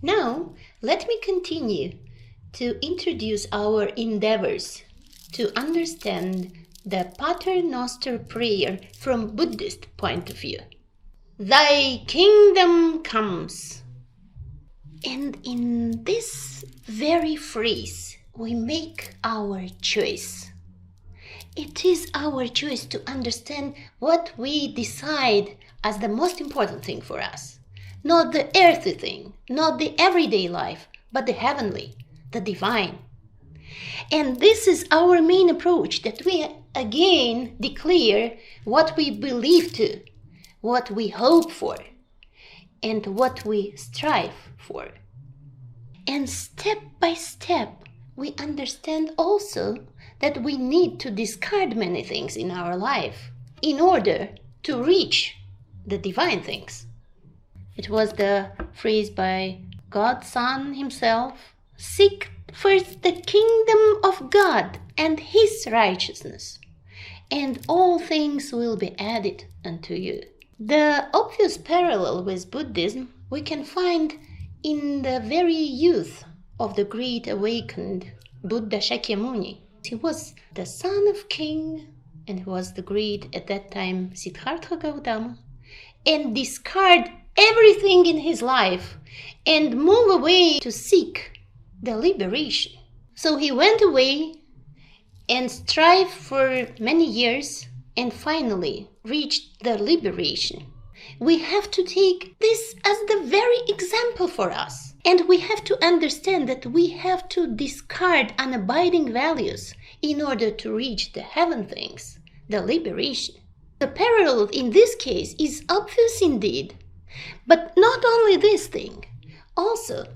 Now, let me continue to introduce our endeavors to understand the Pater Noster prayer from Buddhist point of view. Thy kingdom comes. And in this very phrase, we make our choice. It is our choice to understand what we decide as the most important thing for us. Not the earthly thing, not the everyday life, but the heavenly, the divine. And this is our main approach, that we again declare what we believe to, what we hope for, and what we strive for. And step by step, we understand also that we need to discard many things in our life in order to reach the divine things. It was the phrase by God's Son himself, "Seek first the kingdom of God and his righteousness, and all things will be added unto you." The obvious parallel with Buddhism we can find in the very youth of the great awakened Buddha Shakyamuni. He was the son of king, and he was the great, at that time, Siddhartha Gautama, and discard everything in his life and move away to seek the liberation. So he went away and strived for many years and finally reached the liberation. We have to take this as the very example for us. And we have to understand that we have to discard unabiding values in order to reach the heaven things, the liberation. The parallel in this case is obvious indeed. But not only this thing, also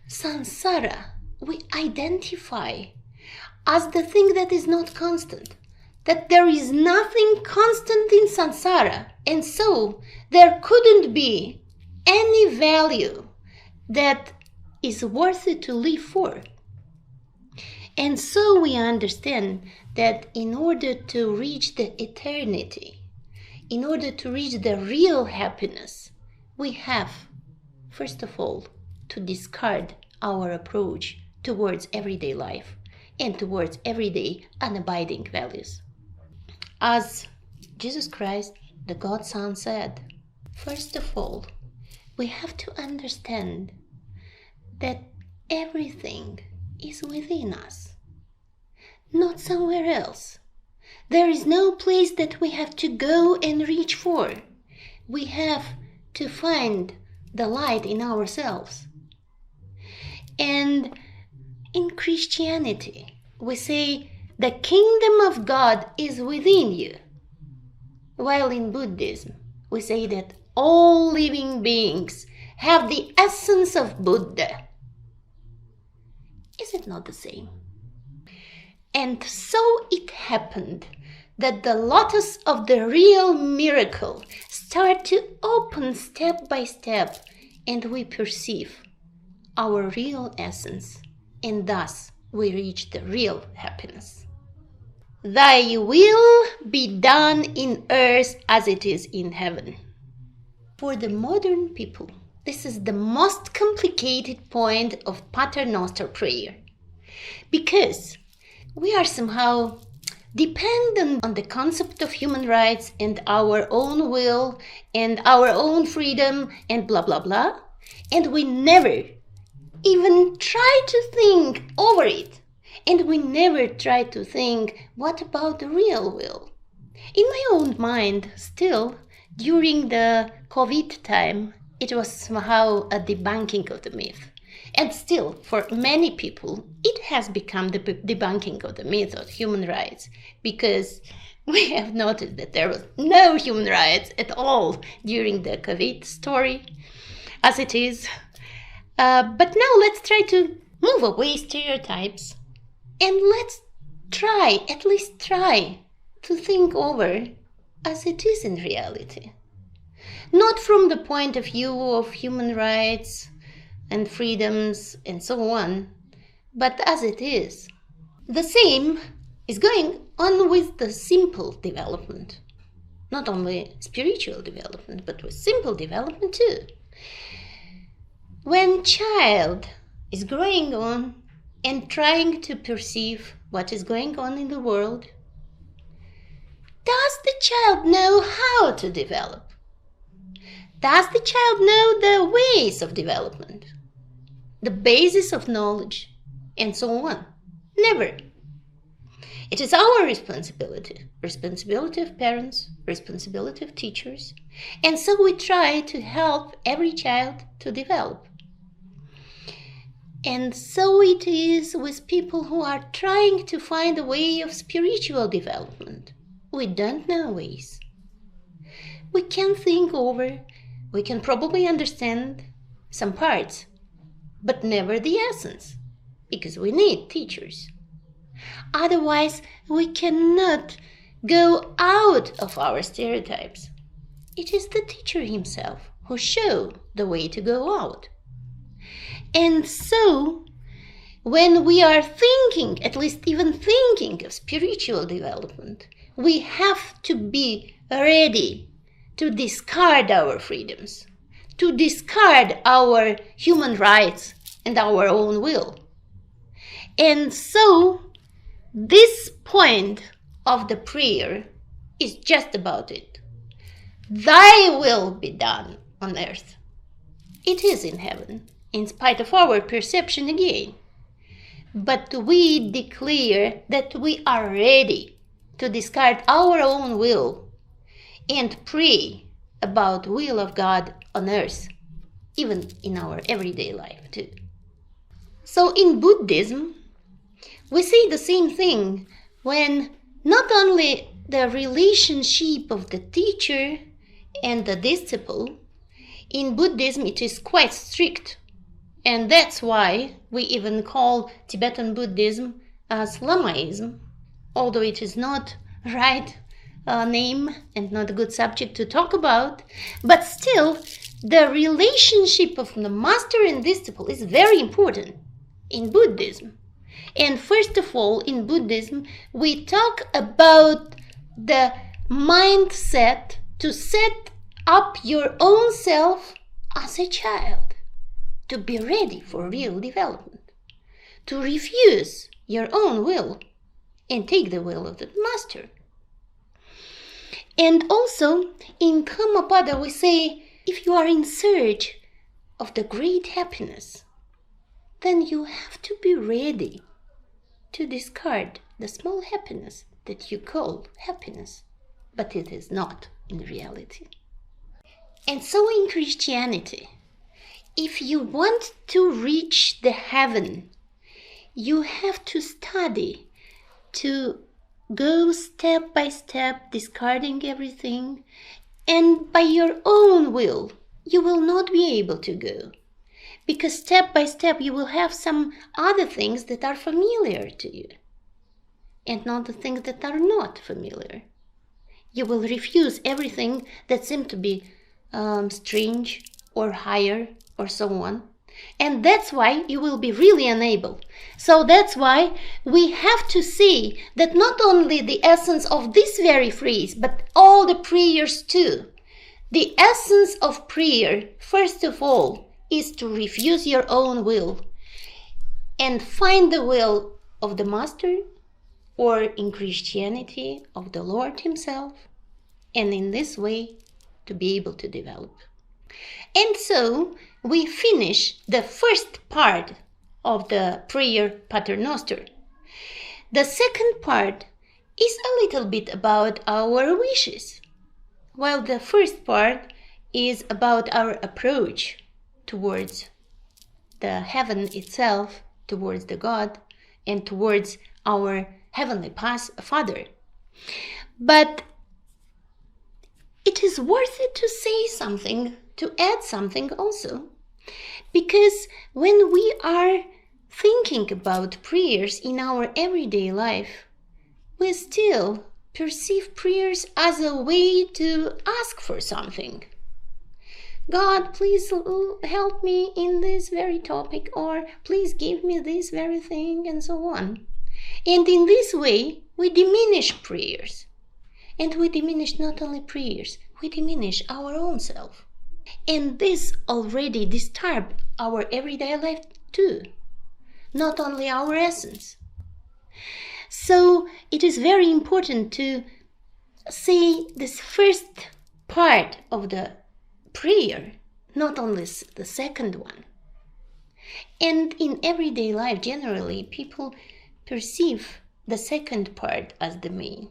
samsara we identify as the thing that is not constant, that there is nothing constant in samsara, and so there couldn't be any value that is worthy to live for. And so we understand that in order to reach the eternity, in order to reach the real happiness, we have, first of all, to discard our approach towards everyday life and towards everyday unabiding values. As Jesus Christ, the God Son, said, first of all, we have to understand that everything is within us, not somewhere else. There is no place that we have to go and reach for. We have to find the light in ourselves. And in Christianity, we say the kingdom of God is within you, while in Buddhism, we say that all living beings have the essence of Buddha. Is it not the same? And so it happened that the lotus of the real miracle start to open step by step, and we perceive our real essence, and thus we reach the real happiness. Thy will be done in earth as it is in heaven. For the modern people, this is the most complicated point of Pater Noster prayer, because we are somehow dependent on the concept of human rights and our own will and our own freedom and blah blah blah, and we never even try to think over it, and we never try to think, what about the real will? In my own mind, still, during the COVID time, it was somehow a debunking of the myth. And still, for many people, it has become the debunking of the myth of human rights, because we have noticed that there was no human rights at all during the COVID story, as it is. But now let's try to move away stereotypes, and let's try, at least try, to think over as it is in reality. Not from the point of view of human rights and freedoms and so on, but as it is. The same is going on with the simple development. Not only spiritual development, but with simple development too. When child is growing on and trying to perceive what is going on in the world, does the child know how to develop? Does the child know the ways of development, the basis of knowledge, and so on? Never. It is our responsibility of parents, responsibility of teachers, and so we try to help every child to develop. And so it is with people who are trying to find a way of spiritual development. We don't know ways. We can think over, we can probably understand some parts, but never the essence, because we need teachers. Otherwise, we cannot go out of our stereotypes. It is the teacher himself who shows the way to go out. And so, when we are thinking, at least even thinking of spiritual development, we have to be ready to discard our freedoms, to discard our human rights and our own will. And so, this point of the prayer is just about it. Thy will be done on earth. It is in heaven, in spite of our perception again. But we declare that we are ready to discard our own will and pray about the will of God on earth, even in our everyday life too. So in Buddhism, we see the same thing when not only the relationship of the teacher and the disciple, in Buddhism it is quite strict. And that's why we even call Tibetan Buddhism as Lamaism, although it is not right name and not a good subject to talk about. But still, the relationship of the master and disciple is very important in Buddhism. And first of all, in Buddhism, we talk about the mindset to set up your own self as a child, to be ready for real development, to refuse your own will and take the will of the master. And also, in Dhammapada, we say, if you are in search of the great happiness, then you have to be ready to discard the small happiness that you call happiness, but it is not in reality. And so in Christianity, if you want to reach the heaven, you have to study, to go step by step, discarding everything, and by your own will, you will not be able to go. Because step by step you will have some other things that are familiar to you, and not the things that are not familiar. You will refuse everything that seems to be strange or higher or so on. And that's why you will be really unable. So that's why we have to see that not only the essence of this very phrase, but all the prayers too. The essence of prayer, first of all, is to refuse your own will and find the will of the Master, or in Christianity, of the Lord Himself, and in this way to be able to develop. And so we finish the first part of the prayer Paternoster. The second part is a little bit about our wishes, while the first part is about our approach towards the heaven itself, towards the God, and towards our Heavenly Father. But it is worth it to say something, to add something also, because when we are thinking about prayers in our everyday life, we still perceive prayers as a way to ask for something. God, please help me in this very topic, or please give me this very thing, and so on. And in this way, we diminish prayers. And we diminish not only prayers, we diminish our own self. And this already disturbs our everyday life too, not only our essence. So it is very important to say this first part of the prayer, not only the second one. And in everyday life, generally, people perceive the second part as the main.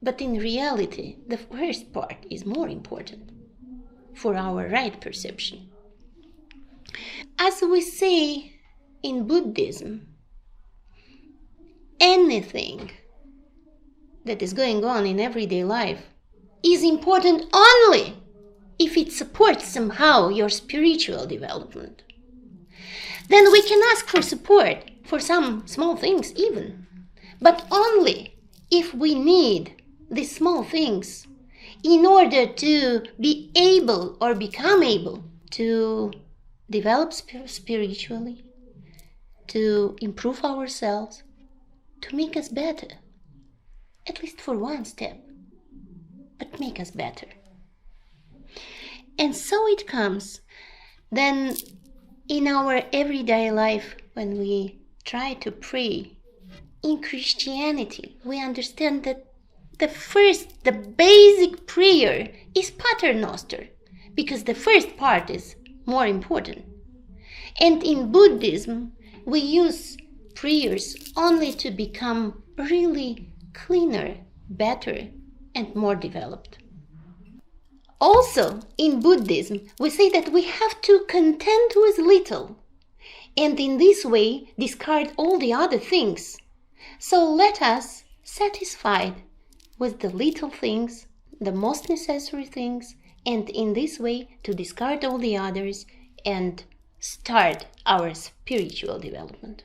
But in reality, the first part is more important for our right perception. As we say in Buddhism, anything that is going on in everyday life is important only if it supports somehow your spiritual development. Then we can ask for support for some small things even, but only if we need these small things in order to be able or become able to develop spiritually, to improve ourselves, to make us better, at least for one step, but make us better. And so it comes then in our everyday life when we try to pray. In Christianity, we understand that the basic prayer is Pater Noster, because the first part is more important. And in Buddhism, we use prayers only to become really cleaner, better, and more developed. Also, in Buddhism, we say that we have to content with little, and in this way discard all the other things. So let us, satisfied with the little things, the most necessary things, and in this way to discard all the others and start our spiritual development.